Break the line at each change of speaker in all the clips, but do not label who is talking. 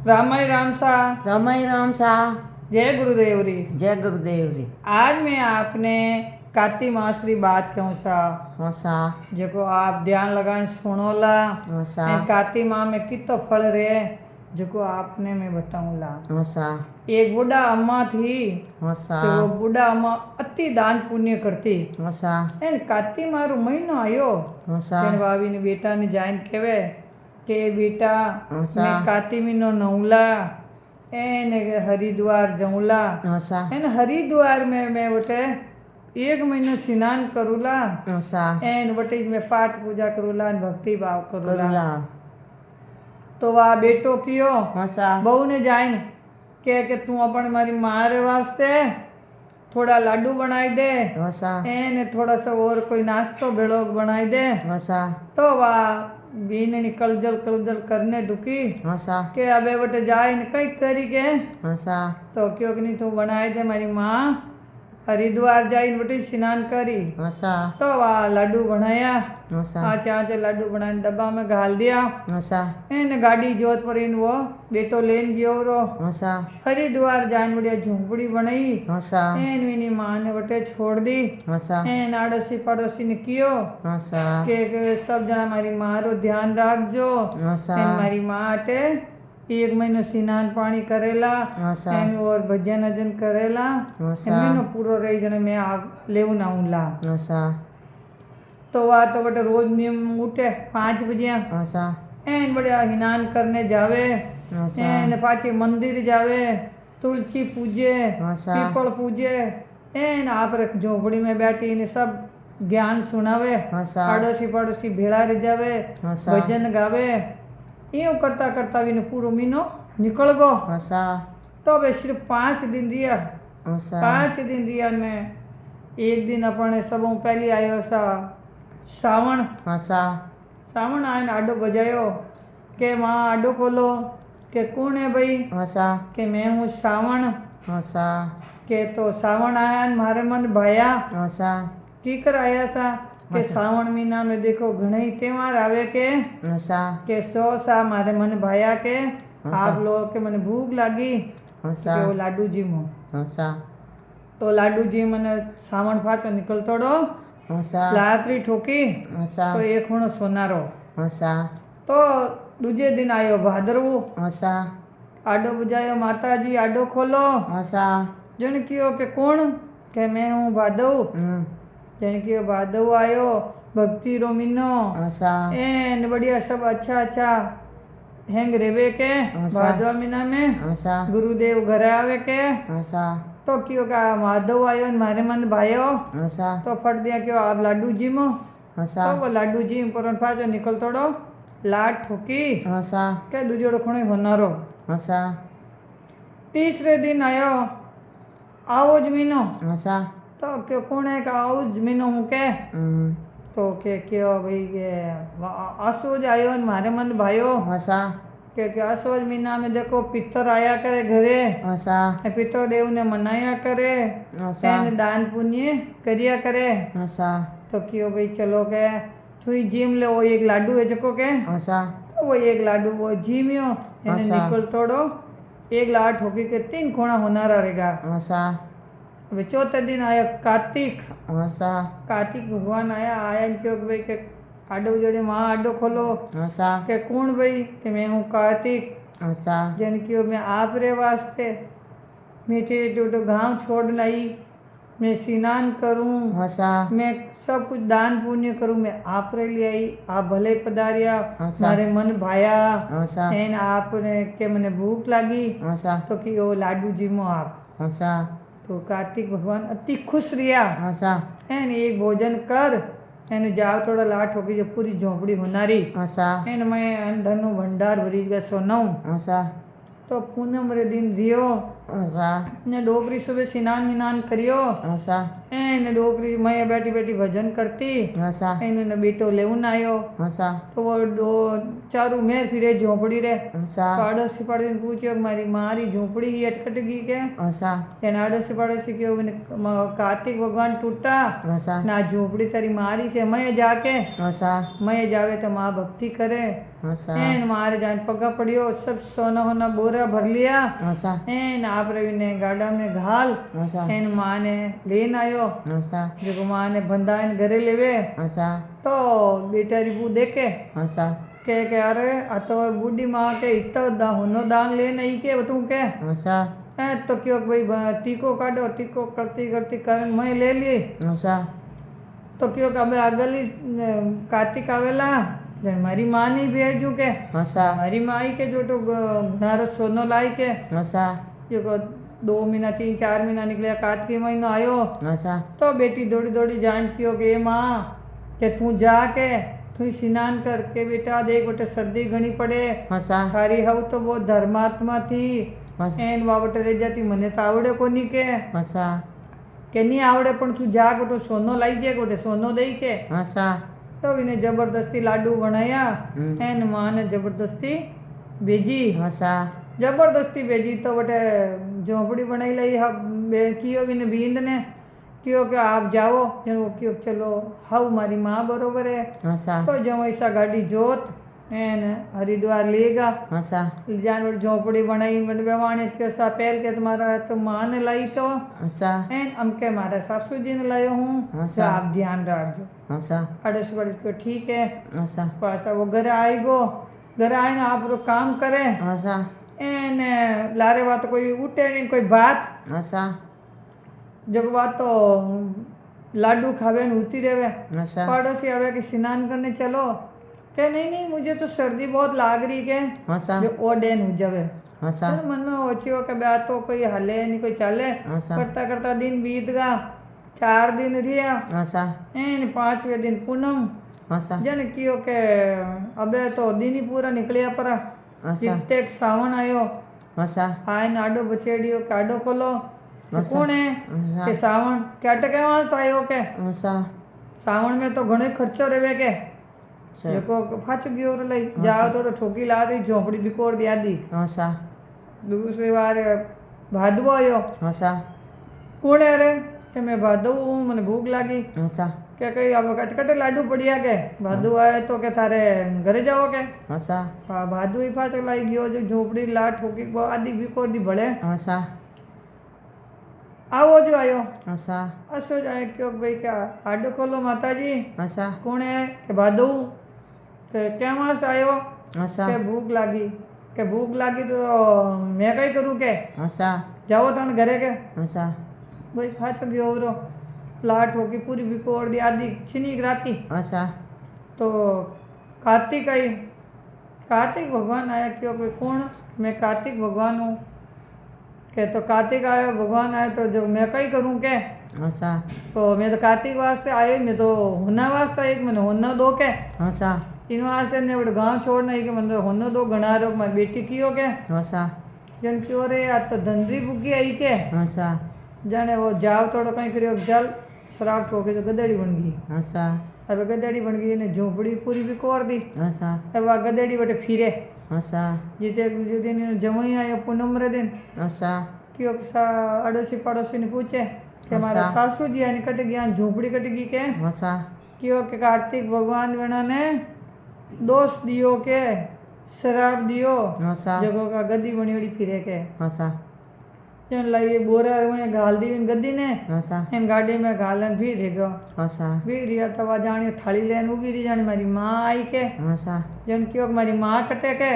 रामाई राम सा।
रमाई राम सा।
जय गुरुदेव री।
जय गुरुदेव री।
आज मैं आपने कार्तिक मास री बात कहूँ सा।
हाँ सा।
जो आप ध्यान लगाए सुनोला।
हाँ सा।
कार्तिक माह में कितो फल रहे जो आपने मैं बताऊंला।
हाँ सा।
एक बूढ़ा अम्मा थी।
हाँ सा।
तो वो बूढ़ा अम्मा अति दान पुण्य करती।
हाँ सा।
एन कार्तिक मारो महीनो आयो।
हाँ सा।
तेन भाभी ने बेटा ने जाइन केवे के बेटा
हाँ सा।
मैं कार्तिक महीनो नौला एन हरिद्वार जाऊला।
हाँ सा।
एन हरिद्वार में मैं बटे 1 महीनो स्नान करूला।
हाँ सा।
एन बटे मैं पाठ पूजा करूला भक्ति भाव करूला।
करूला।
तो वह बेटो कियो
हाँ सा।
बहू ने जाइन के तू अपन मारी मारे वास्ते थोड़ा लाडू बनाई दे।
हाँ सा।
एन थोड़ा सा और कोई नाश्तो भेड़ो बनाई दे।
हाँ सा।
तो वह बीननी कलजल करने ढुकी
हाँ सा।
के अबे बटे जाए न कई करी के।
हाँ सा।
तो क्यों कि नहीं तू बनाए दे मारी माँ हरिद्वार जाई बटे स्नान करी।
हाँ सा।
तो वह लाडू बनाया।
हाँ सा।
आचे आचे लाडू बनाए डब्बा में घाल दिया।
हाँ सा।
एन गाड़ी जोत पर इन वो बेटो लेन गयो रो।
हाँ सा।
हरिद्वार जान बढ़िया झोंपड़ी बनाई।
हाँ सा।
एन विनी माँ ने बटे छोड़ दी।
हाँ सा।
एन आड़ोसी पड़ोसी ने कियो
हाँ सा।
के सब जना मारी माँ रो ध्यान राखजो।
हाँ सा।
एन मारी माँ अटे 1 महीनो स्नान पानी करेला।
हाँ सा।
एन और भजन अजन करेला।
हाँ
एन
सा।
महीनो पूरो रही जने मैं आप लेऊ ना उला।
हाँ सा।
तो वह तो बटे रोज नियम उठे 5 बजे।
हाँ सा।
एन बढ़िया हिनान करने जावे।
हाँ सा।
एन पाछे मंदिर जावे तुलसी पूजे
हाँ सा।
पीपल पूजे। एन आप रे झोपड़ी में बैठी ने सब ज्ञान सुनावे।
हाँ सा।
आड़ोसी पड़ोसी भेड़ा रह जावे
हाँ सा।
भजन गावे। यूँ करता करता भी पूरो महीनो निकल गो।
हाँ सा।
तो अब सिर्फ 5 दिन रिया।
हाँ सा।
5 दिन रिया ने एक दिन अपने सब पहली आयो सा सावण।
हाँ सा।
सावण आए आडो बजायो के माँ आडो खोलो के कौन है भाई।
हाँ सा।
के मैं हूँ सावण।
हाँ सा।
के तो सावण आया न मारे मन भाया
हाँ सा।
की कर आया सा के सावण महीना में देखो घणे त्योहार आवे के
हाँ सा।
के सो सा मारे मन भाया के आप लोग के मन भूख लागी
हाँ
के
सा।
वो लाडू जी मो।
हाँ सा।
तो लाडू जी मन सावण फाचो निकलतो डो
हाँ सा।
लातरी ठोकी
हाँ सा।
तो एक खूणो सोनारो।
हाँ सा।
तो दूजे दिन आयो भादरवो
हाँ सा।
आडो बजायो माता जी आडो खोलो।
हाँ सा।
जन कियो के कौन के मैं हूँ भादव। जन कियो भादव आयो भक्ति रो महीनो।
हाँ सा।
एन बढ़िया सब अच्छा अच्छा हैंग रेवे के भादवा महीना में
हाँ सा।
गुरुदेव घरे आवे के।
हाँ सा।
तो क्यों का माधव आयो न मारे मन भायो
हाँ सा।
तो फट दिया क्यों आप लाडू जी मो।
हाँ सा।
तो वो लाडू जी पर फाचो निकल तोड़ो लाट ठोकी
हाँ सा।
के दूजोड़ो खूणे होनारो।
हाँ सा।
तीसरे दिन आयो आओ जमीनो।
हाँ सा।
तो क्यों कौन है का आओ जमीनो हूँ के। तो के क्यों भाई के आसोज आयो न मारे मन भायो
हाँ सा।
के आसोज महीना में देखो पितर आया करे घरे।
हाँ सा।
पितर देव ने मनाया करे
हाँ सा।
एन दान पुण्य करिया करे।
हाँ सा।
तो क्यों भाई चलो के थुई जिम ले वो एक लाडू है जको के।
हाँ सा।
तो वो एक लाडू वो जिमियो एने निकल तोड़ो एक लाट होके के 3 खूणा होनारा रहेगा।
हाँ सा।
अब चौथे दिन आया कार्तिक।
हाँ सा।
कार्तिक भगवान आया क्यों भाई के आडो जोड़े माँ आडो खोलो।
हाँ सा।
के कौन भाई कि मैं हूँ कार्तिक।
हाँ सा।
जन क्यों मैं आप रे वास्ते मीठे टूटो गाँव छोड़ लाई मैं स्नान करूँ।
हाँ सा।
मैं सब कुछ दान पुण्य करूँ मैं आप रे लिए आई आप भले पधारिया मारे मन भाया।
हाँ सा।
एन आपने के मने भूख लागी।
हाँ सा।
तो कि ओ लाडू जी मो आप।
हाँ सा।
तो कार्तिक भगवान अति खुश रिया।
हाँ सा।
एन एक भोजन कर एन जाओ थोड़ा लाट होगी जो पूरी झोपड़ी होनारी।
हाँ सा।
एन मैं धनु भंडार भरी गया सोनाऊ।
हाँ सा।
तो पूनम रे दिन रियो
હસા
ને ડોકરી સુબહ સ્નાન વિનાન કર્યો
હસા
એને ડોકરી મેં બેઠી બેઠી ભજन करती
હસા
એને બેટો લેવું આવ્યો
હસા
તો वो चारू मेर फिरे झोपड़ी रे
હસા
तो आड़ोसी पड़ोसी पूछो मारी झोपड़ी ही अटकट गई के
હસા
એને આડોશી પડોશી કહ્યું મને કાર્તિક ભગવાન તૂટા
હસા
ના झोपड़ी तारी मारी से मैं जाके
હસા
मैं जावे तो माँ भक्ति करे
હસા
एन मारे जान पगा पड़ियो सब सोना होना बोरा भर लिया
હસા
एन आप रवि ने गाड़ा में घाल
હસા
एन माँ ने लेन आयो
હસા
जो माँ ने बंधा इन घरे लेवे
હસા
तो बेटा रिपू देखे
હસા
के अरे आ तो बूढ़ी माँ के इतना होनो दान ले नहीं के बटू के
હસા
तो क्यों भाई टीको काटो टीको करती करती कर मैं ले ली
હસા
तो क्यों अबे अगली कार्तिक आवेला जन मारी माँ नहीं भेजू के
હસા
मारी माँ आई के जो तो घनारो सोनो लाई के
હસા
जो 2 महीना 3-4 महीना निकले कार्तिक महीनो आयो
હસા
तो बेटी दौड़ी दौड़ी जान कियो के माँ के तू जाके तू स्नान करके बेटा देख बेटे सर्दी घनी पड़े
હસા
थारी हव तो वो धर्मात्मा थी
હસા
एन बाबट रह जाती मने तो आवड़े कोनी के
હસા
नहीं आवड़े पण तू जा गोटो सोनो लाई जे गोटे सोनो दई के
હસા
तो इन्हें जबरदस्ती लाडू बनाया
हम्म।
एन माँ ने जबरदस्ती भेजी
હસા
जबरदस्ती भेजी तो बटे झोपड़ी बनाई लाई कियो बिने बींद ने क्यों कि आप जाओ जन वो क्यों चलो हाउ मारी माँ बरोबर है
હસા
तो जो ऐसा गाड़ी जोत एन हरिद्वार लेगा
હસા
जानवर झोपड़ी बनाई बट बेवाने कैसा पहल के तुम्हारा तो माँ ने लाई तो
હસા
एन हम के मारा सासू जी ने लायो हूँ
अच्छा।
तो आप ध्यान रखो
હસા
अड़ोस पड़ोस को ठीक है
હસા
पासा वो घर आएगो घर आए ना आप लोग काम करे
હસા
एन लारे बात कोई उठे नहीं कोई बात
હસા
जब बात तो लाडू खावे न उती रहे
હસા
पड़ोसी आवे कि स्नान करने चलो के नहीं नहीं मुझे तो सर्दी बहुत लाग रही के
હસા
जो ओ डेन हो जावे
હસા
फिर मन में ओछी हो के ब्याह तो कोई हले नहीं कोई चले
હસા
करता करता दिन बीत गया 4 दिन रिया
હસા
एन 5वें दिन पूनम
હસા
जन कियो के अबे तो दिन ही पूरा निकलिया पर
હસા
जितने सावन आयो
હસા
आए नाडो बचेड़ियो के आडो खोलो तो
अच्छा।
कौन है
હસા
के सावन क्या टके वास आयो के
હસા
सावन में तो घणो खर्चो रेवे के
છે
जेको फाच गयो रे लई जाओ तो ठोकी ला दी झोपड़ी बिकोड़ दिया दी
હસા
दूसरी बार भादवो आयो
હસા
कौन है रे के मैं भादव हूँ मने भूख लागी
હસા
के कई अब कटकटे लाडू पड़िया के भादू आए तो के थारे घरे जाओ के
હસા
हाँ भादू ही फाच लाई गयो जो झोपड़ी ला ठोकी आदि बिकोड़ दी भले
હસા
आवो जो आयो
હસા
असो जाए क्यों भाई क्या आडो खोलो माता जी
હસા
कौन है के भादू के क्या मास आयो
હસા
के भूख लागी तो मैं कई करूँ के
હસા
जाओ तन घरे के
હસા
भाई फाचो गयो रो लाट होगी पूरी बिकोड़ दी आदि छिनी राती
હસા
तो कार्तिक आई कार्तिक भगवान आया क्यों कोई कौन मैं कार्तिक भगवान हूँ के तो कार्तिक आया भगवान आया तो जो मैं कई करूँ के
હસા
तो मैं तो कार्तिक वास्ते आए मैं तो होना वास्ते एक मैंने होना दो के
હસા
इन वास्ते ने बड़े गाँव छोड़ना है कि मैंने होना दो गणा रो मैं बेटी कियो के
હસા
जन क्यों रे आज तो धंधरी बुकी आई के
હસા
जाने वो जाओ थोड़ा कहीं करियो जल शराब ठोके तो गदेड़ी बन गई
હસા
अब गदेड़ी बन गई ने झोपड़ी पूरी भी कोर दी
હસા
अब आ गदेड़ी बटे फिरे
હસા
जीते जो दिन जमई आयो पूनम रे दिन
હસા
क्यों अड़ोसी पड़ोसी ने पूछे कि हमारा
अच्छा।
सासू जी आने कट गया झोपड़ी कट गई के
હસા
क्यों के कार्तिक भगवान वेणा ने दोष दियो के शराब दियो
હસા
जगो का गद्दी बनी फिरे के
હસા
जन लाई बोरा में घाल दी गद्दी ने
હસા
इन गाड़ी में घालन भी रह गयो
હસા
भी रिया तो वह जानी थाली लेन उभी रही जानी मारी माँ आई के
હસા
जन क्यों मारी माँ कटे के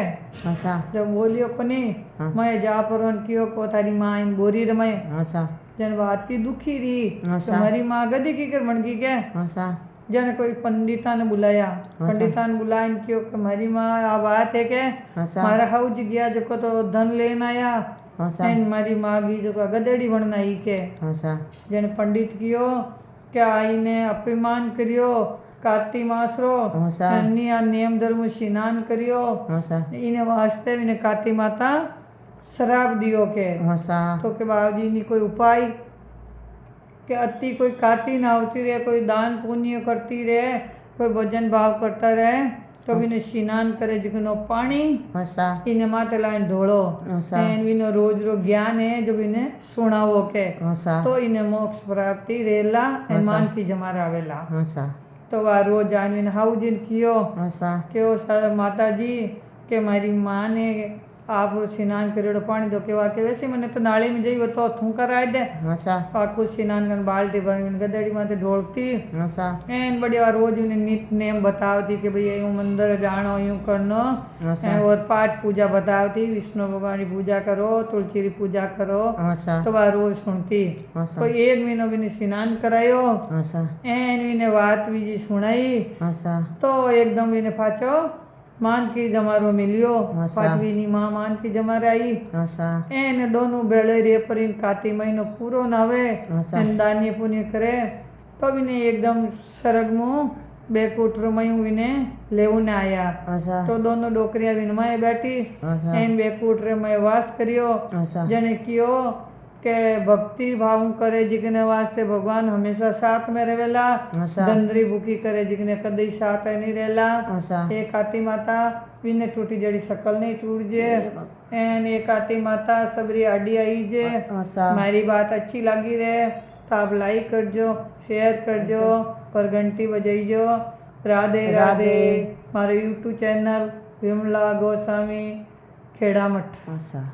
હસા
जब बोलियो को नहीं
हाँ।
मैं जा पर क्यों को थारी माँ इन बोरी रमे
હસા
जन वह अति दुखी रही
अच्छा।
तो मारी माँ गदी की कर बन गई के
હસા
जन कोई पंडिता ने बुलाया
अच्छा।
पंडिता ने बुलाया क्यों कि मारी माँ आ बात है के
હસા
मारा हाउस गया जो को तो धन लेन आया
હસા
एन मारी माँ गी जो को गदेड़ी बनना ही के
હસા
जन पंडित कियो क्या आईने अपमान करियो कार्तिक मास रो
હસા
अन्य नियम धर्म स्नान करियो
હસા
इने वास्ते इने कार्तिक माता श्राप दियो के
हसा
तो के बाबूजी ने कोई उपाय के अति कोई काती ना होती रहे, कोई दान पुण्य करती रहे, कोई भजन भाव करता रहे तो विने स्नान करे जिकनो पानी
हसा
इने माथे लाइन ढोलो
हसा
एन विनो रोज रो ज्ञान है जो विने सुनावो के
हसा
तो इने मोक्ष प्राप्ति रेला ए मान की जमा रावेला।
हसा
तो वा रोज आने हाउजिन कियो
हसा
के माता जी के मारी माँ ने आप स्नान करेड़ो पानी दो केवा के वैसे मैंने तो नाली में जाइयो तो थू कराए दे
हसा
आखू स्नान कर बाल्टी भर गदड़ी माथे ढोलती
हसा
एन बढ़िया रोज उन्हें नित नेम बतावती कि भई यूं मंदिर जानो यूं करनो
हसा
और पाठ पूजा बतावती विष्णु भगवान की पूजा करो तुलसी की पूजा करो
हसा
तो वह रोज सुनती।
हसा
तो एक महीनो भी स्नान करायो
हसा
एन विने बात बीजी सुनाई
हसा
तो एकदम विने पाछो मान की जमारो मिलियो
हसा।
पांचवी नी मां मान की जमार आई
हसा
एने दोनों बेड़े रे पर इन काती महीनो पूरो नावे
हसा
एन दान्य पुण्य करे तो विने एकदम सरग मुँह बेकूट मयूं विने लेवने आया
हसा
तो दोनों डोकरिया विन में बैठी
हसा
एन बेकूट रे में वास करियो
हसा
जने कियो के भक्ति भाव करे जिकने वास्ते भगवान हमेशा साथ में रहेला
हसा
दंदरी भूखी करे जिकने कदी साथ है नहीं रहेला।
हसा
एक आती माता विने टूटी जड़ी शकल नहीं टूट जे एन एक आती माता सबरी आडी आई जे
हसा
मारी बात अच्छी लगी रहे तो आप लाइक करजो शेयर करजो पर घंटी बजाइजो। राधे राधे
राधे।
मारो यूट्यूब चैनल विमला गोस्वामी खेड़ा मठ।
हसा।